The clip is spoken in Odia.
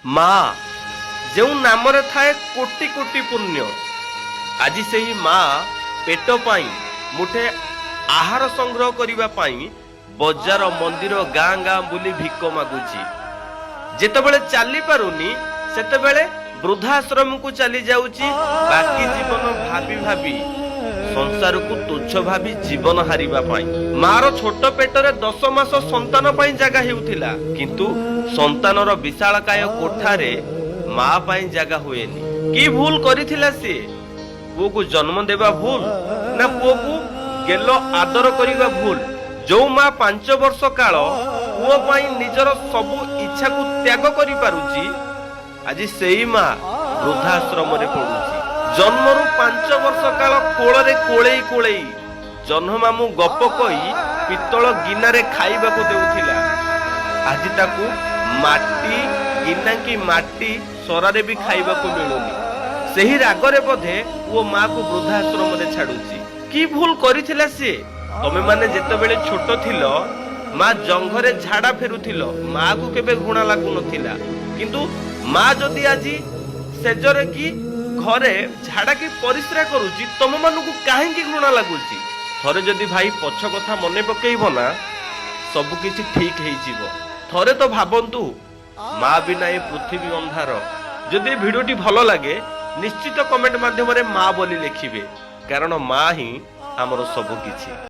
ମା ଯେଉଁ ନାମରେ ଥାଏ କୋଟି କୋଟି ପୁଣ୍ୟ। ଆଜି ସେହି ମା ପେଟ ପାଇଁ ମୁଠେ ଆହାର ସଂଗ୍ରହ କରିବା ପାଇଁ ବଜାର ମନ୍ଦିର ଗାଁ ଗାଁ ବୁଲି ଭିକ ମାଗୁଛି। ଯେତେବେଳେ ଚାଲି ପାରୁନି ସେତେବେଳେ ବୃଦ୍ଧାଶ୍ରମକୁ ଚାଲି ଯାଉଛି। ବାକି ଜୀବନ ଭାବି ଭାବି ସଂସାରକୁ ତୁଚ୍ଛ ଭାବି ଜୀବନ ହାରିବା ପାଇଁ। ମାର ଛୋଟ ପେଟରେ 10 ମାସ ସନ୍ତାନ ପାଇଁ ଜାଗା ହେଉଥିଲା, କିନ୍ତୁ ସନ୍ତାନର ବିଶାଳକାୟ କୋଠାରେ ମା ପାଇଁ ଜାଗା ହୁଏନି। କି ଭୁଲ କରିଥିଲା ସିଏ? ପୁଅକୁ ଜନ୍ମ ଦେବା ଭୁଲ ନା ପୁଅକୁ ଗେଲ ଆଦର କରିବା ଭୁଲ? ଯୋଉ ମା 5 ବର୍ଷ କାଳ ପୁଅ ପାଇଁ ନିଜର ସବୁ ଇଚ୍ଛାକୁ ତ୍ୟାଗ କରିପାରୁଛି, ଆଜି ସେଇ ମା ବୃଦ୍ଧାଶ୍ରମରେ ପଡୁଛି। ଜନ୍ମରୁ 5 ବର୍ଷ କାଳ କୋଳରେ କୋଳେଇ କୋଳେଇ ଜହ୍ନମାମୁଁ ଗପ କହି ପିତ୍ତଳ ଗିନାରେ ଖାଇବାକୁ ଦେଉଥିଲା। ଆଜି ତାକୁ ମାଟି ଗିନା କି ମାଟି ସରାରେ ବି ଖାଇବାକୁ ମିଳୁନି। ସେହି ରାଗରେ ବୋଧେ ପୁଅ ମାକୁ ବୃଦ୍ଧାଶ୍ରମରେ ଛାଡୁଛି। କି ଭୁଲ କରିଥିଲା ସିଏ? ତମେ ମାନେ ଯେତେବେଳେ ଛୋଟ ଥିଲ, ମା ଜଙ୍ଘରେ ଝାଡା ଫେରୁଥିଲ, ମାକୁ କେବେ ଘୃଣା ଲାଗୁନଥିଲା। କିନ୍ତୁ ମା ଯଦି ଆଜି ସେଜରେ କି ଘରେ ଝାଡା କି ପରିସ୍ରା କରୁଛି, ତମ ମାନଙ୍କୁ କାହିଁକି ଘୃଣା ଲାଗୁଛି? ଥରେ ଯଦି ଭାଇ ପଛ କଥା ମନେ ପକେଇବ ନା, ସବୁ କିଛି ଠିକ ହେଇଯିବ। ଥରେ ତ ଭାବନ୍ତୁ, ମା ବିନା ଏ ପୃଥିବୀ ଅନ୍ଧାର। ଯଦି ଭିଡିଓଟି ଭଲ ଲାଗେ ନିଶ୍ଚିତ କମେଣ୍ଟ ମାଧ୍ୟମରେ ମା ବୋଲି ଲେଖିବେ, କାରଣ ମା ହିଁ ଆମର ସବୁ କିଛି।